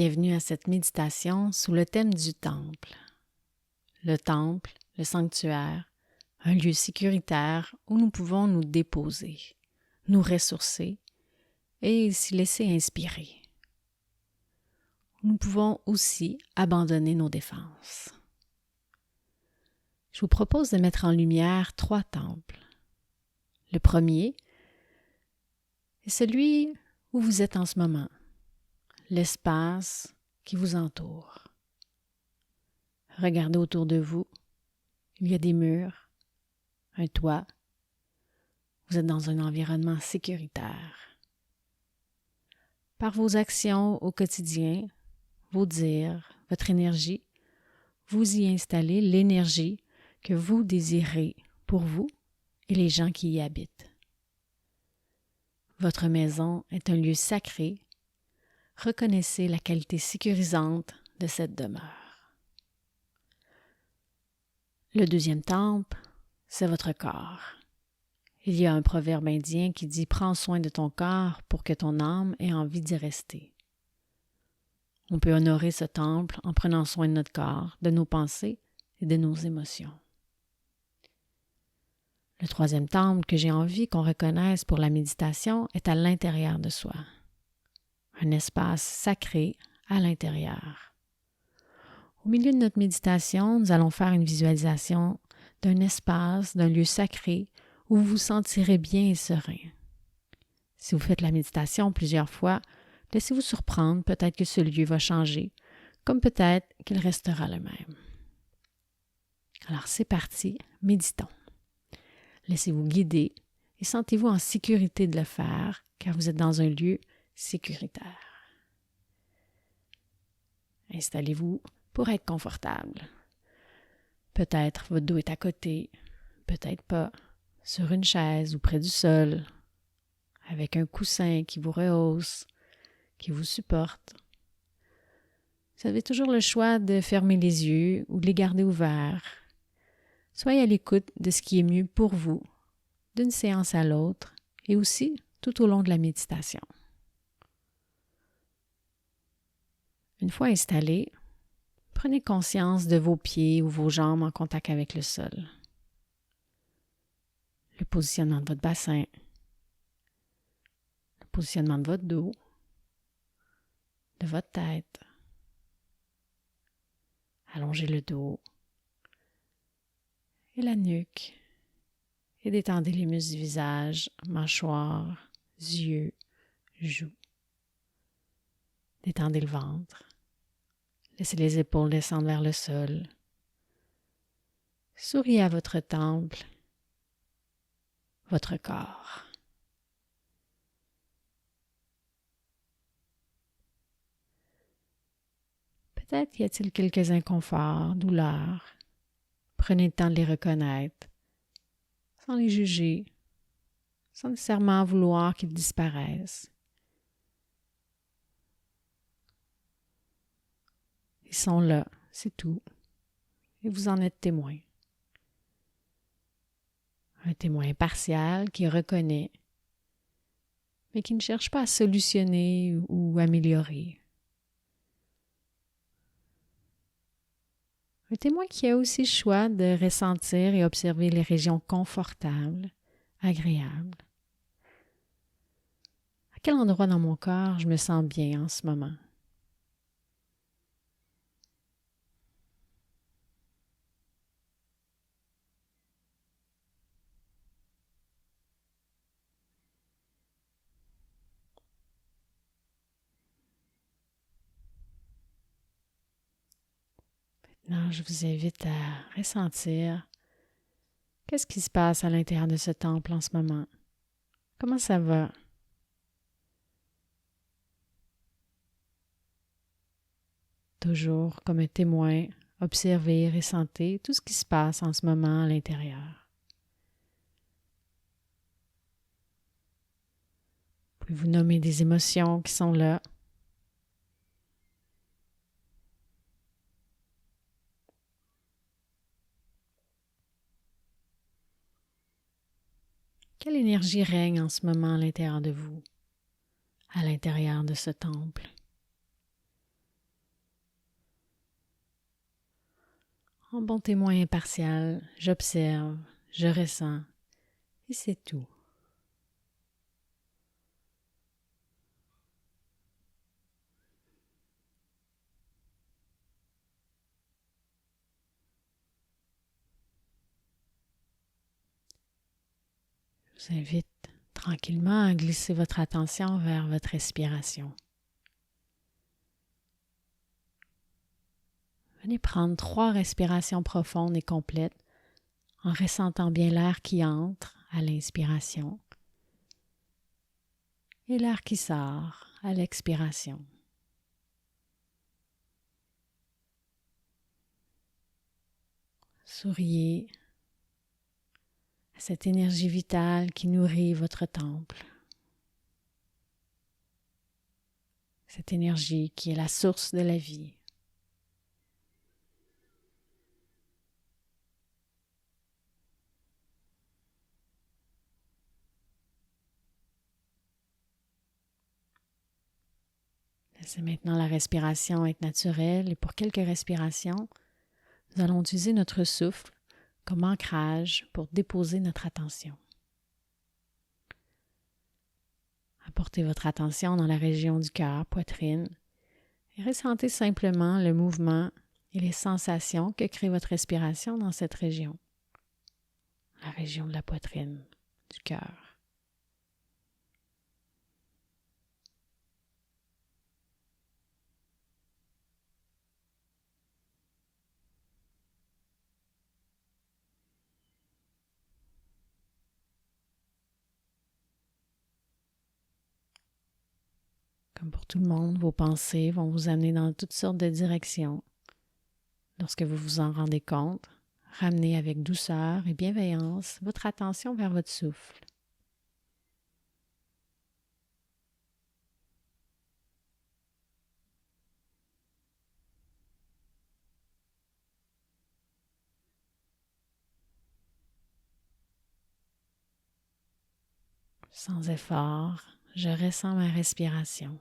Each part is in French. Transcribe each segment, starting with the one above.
Bienvenue à cette méditation sous le thème du temple. Le temple, le sanctuaire, un lieu sécuritaire où nous pouvons nous déposer, nous ressourcer et s'y laisser inspirer. Nous pouvons aussi abandonner nos défenses. Je vous propose de mettre en lumière 3 temples. Le premier est celui où vous êtes en ce moment, l'espace qui vous entoure. Regardez autour de vous, il y a des murs, un toit. Vous êtes dans un environnement sécuritaire. Par vos actions au quotidien, vos dires, votre énergie, vous y installez l'énergie que vous désirez pour vous et les gens qui y habitent. Votre maison est un lieu sacré. Reconnaissez la qualité sécurisante de cette demeure. Le deuxième temple, c'est votre corps. Il y a un proverbe indien qui dit « Prends soin de ton corps pour que ton âme ait envie d'y rester ». On peut honorer ce temple en prenant soin de notre corps, de nos pensées et de nos émotions. Le troisième temple que j'ai envie qu'on reconnaisse pour la méditation est à l'intérieur de soi. Un espace sacré à l'intérieur. Au milieu de notre méditation, nous allons faire une visualisation d'un espace, d'un lieu sacré où vous vous sentirez bien et serein. Si vous faites la méditation plusieurs fois, laissez-vous surprendre, peut-être que ce lieu va changer, comme peut-être qu'il restera le même. Alors c'est parti, méditons. Laissez-vous guider et sentez-vous en sécurité de le faire, car vous êtes dans un lieu sécuritaire. Installez-vous pour être confortable. Peut-être votre dos est à côté, peut-être pas, sur une chaise ou près du sol, avec un coussin qui vous rehausse, qui vous supporte. Vous avez toujours le choix de fermer les yeux ou de les garder ouverts. Soyez à l'écoute de ce qui est mieux pour vous, d'une séance à l'autre et aussi tout au long de la méditation. Une fois installé, prenez conscience de vos pieds ou vos jambes en contact avec le sol. Le positionnement de votre bassin, le positionnement de votre dos, de votre tête. Allongez le dos et la nuque et détendez les muscles du visage, mâchoire, yeux, joues. Détendez le ventre. Laissez les épaules descendre vers le sol. Souriez à votre temple, votre corps. Peut-être y a-t-il quelques inconforts, douleurs. Prenez le temps de les reconnaître, sans les juger, sans nécessairement vouloir qu'ils disparaissent. Ils sont là, c'est tout, et vous en êtes témoin. Un témoin impartial qui reconnaît, mais qui ne cherche pas à solutionner ou améliorer. Un témoin qui a aussi le choix de ressentir et observer les régions confortables, agréables. À quel endroit dans mon corps je me sens bien en ce moment? Maintenant, je vous invite à ressentir qu'est-ce qui se passe à l'intérieur de ce temple en ce moment. Comment ça va? Toujours comme un témoin, observez et ressentez tout ce qui se passe en ce moment à l'intérieur. Pouvez-vous nommer des émotions qui sont là? Quelle énergie règne en ce moment à l'intérieur de vous, à l'intérieur de ce temple? En bon témoin impartial, j'observe, je ressens, et c'est tout. Je vous invite tranquillement à glisser votre attention vers votre respiration. Venez prendre 3 respirations profondes et complètes en ressentant bien l'air qui entre à l'inspiration et l'air qui sort à l'expiration. Souriez à cette énergie vitale qui nourrit votre temple. Cette énergie qui est la source de la vie. Laissez maintenant la respiration être naturelle et pour quelques respirations, nous allons utiliser notre souffle comme ancrage pour déposer notre attention. Apportez votre attention dans la région du cœur, poitrine, et ressentez simplement le mouvement et les sensations que crée votre respiration dans cette région, la région de la poitrine, du cœur. Comme pour tout le monde, vos pensées vont vous amener dans toutes sortes de directions. Lorsque vous vous en rendez compte, ramenez avec douceur et bienveillance votre attention vers votre souffle. Sans effort, je ressens ma respiration.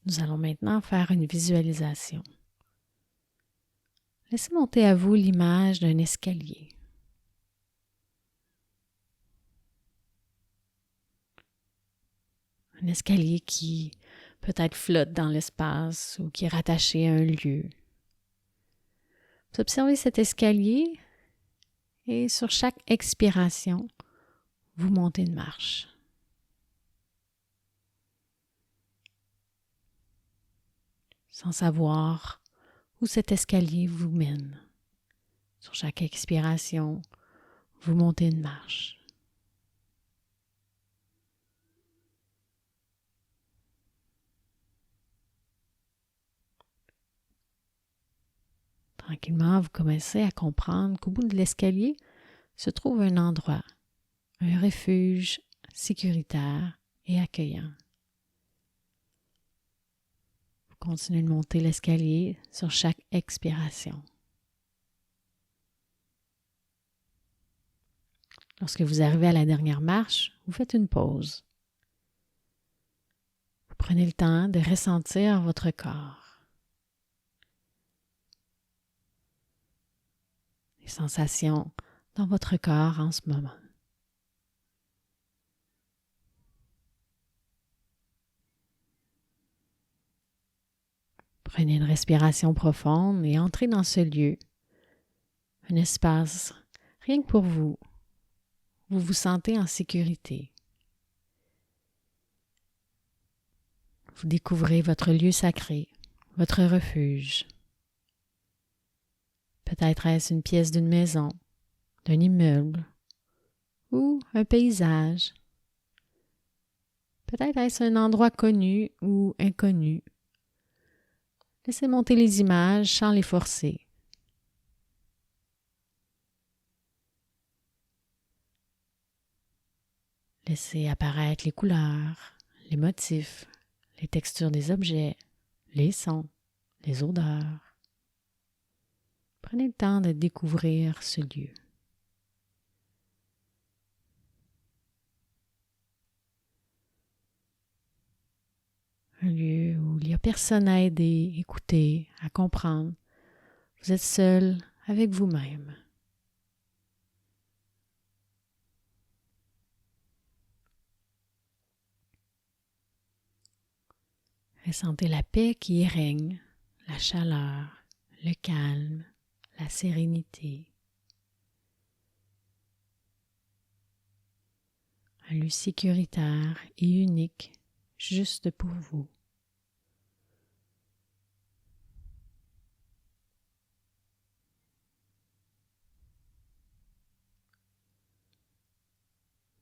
Nous allons maintenant faire une visualisation. Laissez monter à vous l'image d'un escalier. Un escalier qui peut-être flotte dans l'espace ou qui est rattaché à un lieu. Vous observez cet escalier et sur chaque expiration, vous montez une marche. Sans savoir où cet escalier vous mène. Sur chaque expiration, vous montez une marche. Tranquillement, vous commencez à comprendre qu'au bout de l'escalier se trouve un endroit, un refuge sécuritaire et accueillant. Vous continuez de monter l'escalier sur chaque expiration. Lorsque vous arrivez à la dernière marche, vous faites une pause. Vous prenez le temps de ressentir votre corps. Les sensations dans votre corps en ce moment. Prenez une respiration profonde et entrez dans ce lieu, un espace rien que pour vous. Vous vous sentez en sécurité. Vous découvrez votre lieu sacré, votre refuge. Peut-être est-ce une pièce d'une maison, d'un immeuble ou un paysage. Peut-être est-ce un endroit connu ou inconnu. Laissez monter les images sans les forcer. Laissez apparaître les couleurs, les motifs, les textures des objets, les sons, les odeurs. Prenez le temps de découvrir ce lieu. Un lieu où il n'y a personne à aider, écouter, à comprendre. Vous êtes seul avec vous-même. Ressentez la paix qui y règne, la chaleur, le calme, la sérénité. Un lieu sécuritaire et unique, juste pour vous.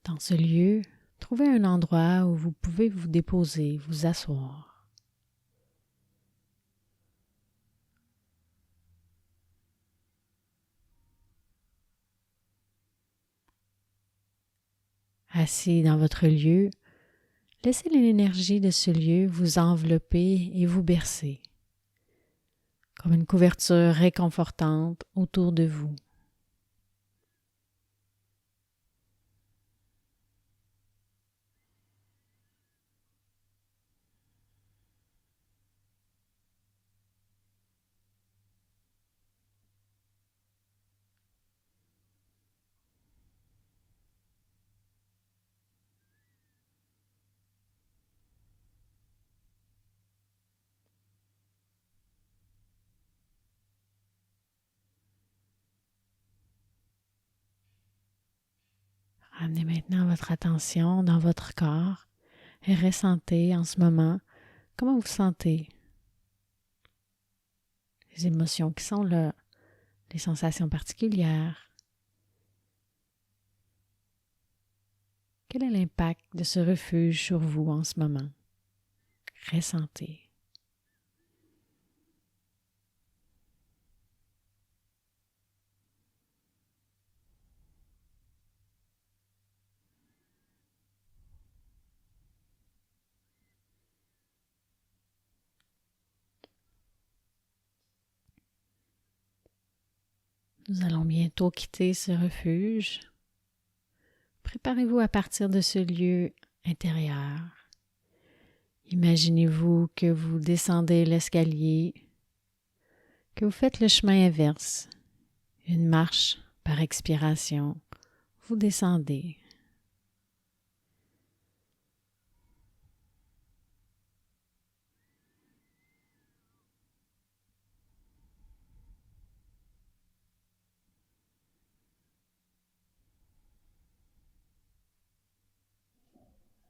Dans ce lieu, trouvez un endroit où vous pouvez vous déposer, vous asseoir. Assis dans votre lieu, laissez l'énergie de ce lieu vous envelopper et vous bercer, comme une couverture réconfortante autour de vous. Ramenez maintenant votre attention dans votre corps et ressentez en ce moment comment vous sentez. Les émotions qui sont là, les sensations particulières. Quel est l'impact de ce refuge sur vous en ce moment? Ressentez. Nous allons bientôt quitter ce refuge. Préparez-vous à partir de ce lieu intérieur. Imaginez-vous que vous descendez l'escalier, que vous faites le chemin inverse, une marche par expiration. Vous descendez.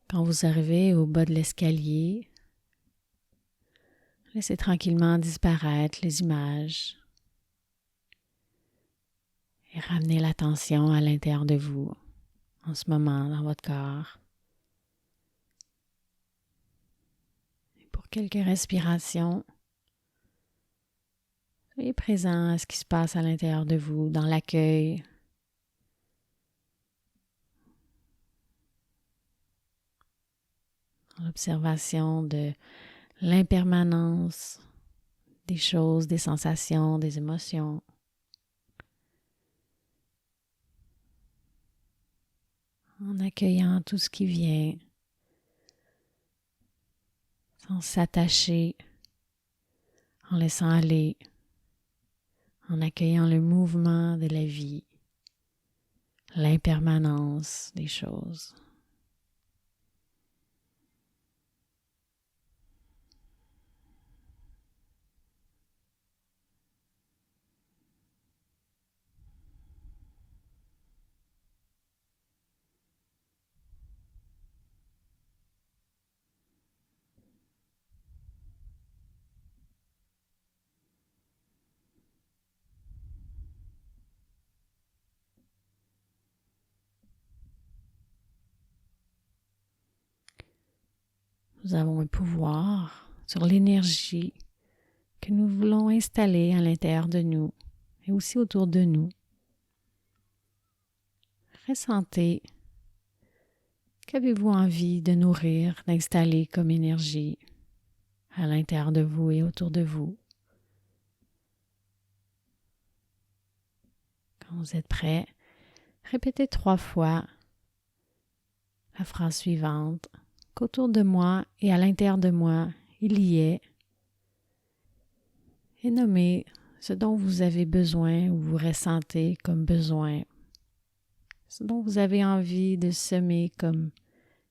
Quand vous arrivez au bas de l'escalier, laissez tranquillement disparaître les images et ramenez l'attention à l'intérieur de vous, en ce moment, dans votre corps. Et pour quelques respirations, soyez présent à ce qui se passe à l'intérieur de vous, dans l'accueil, dans l'observation de l'impermanence des choses, des sensations, des émotions. En accueillant tout ce qui vient, sans s'attacher, en laissant aller, en accueillant le mouvement de la vie. l'impermanence des choses. Nous avons un pouvoir sur l'énergie que nous voulons installer à l'intérieur de nous et aussi autour de nous. Ressentez qu'avez-vous envie de nourrir, d'installer comme énergie à l'intérieur de vous et autour de vous. Quand vous êtes prêt, répétez 3 fois la phrase suivante, qu'autour de moi et à l'intérieur de moi, il y est, et nommez ce dont vous avez besoin ou vous ressentez comme besoin, ce dont vous avez envie de semer comme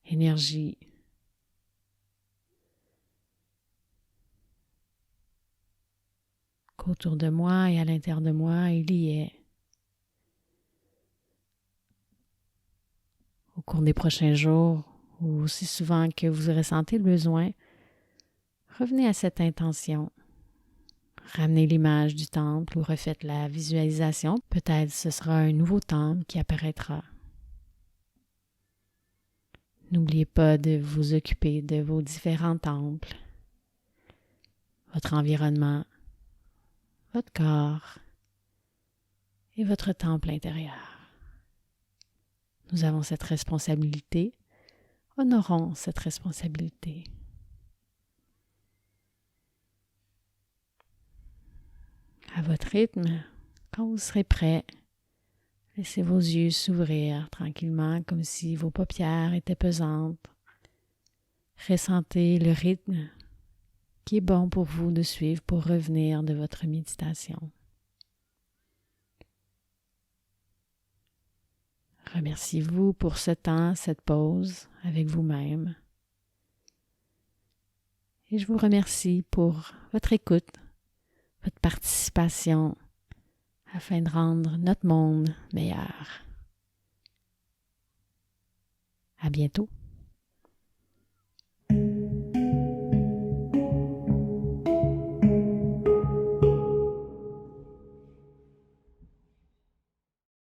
énergie. Qu'autour de moi et à l'intérieur de moi, il y est. Au cours des prochains jours, ou aussi souvent que vous ressentez le besoin, revenez à cette intention. Ramenez l'image du temple ou refaites la visualisation. Peut-être ce sera un nouveau temple qui apparaîtra. N'oubliez pas de vous occuper de vos différents temples, votre environnement, votre corps et votre temple intérieur. Nous avons cette responsabilité. Honorons cette responsabilité. À votre rythme, quand vous serez prêt, laissez vos yeux s'ouvrir tranquillement comme si vos paupières étaient pesantes. Ressentez le rythme qui est bon pour vous de suivre pour revenir de votre méditation. Remerciez-vous pour ce temps, cette pause avec vous-même. Et je vous remercie pour votre écoute, votre participation afin de rendre notre monde meilleur. À bientôt.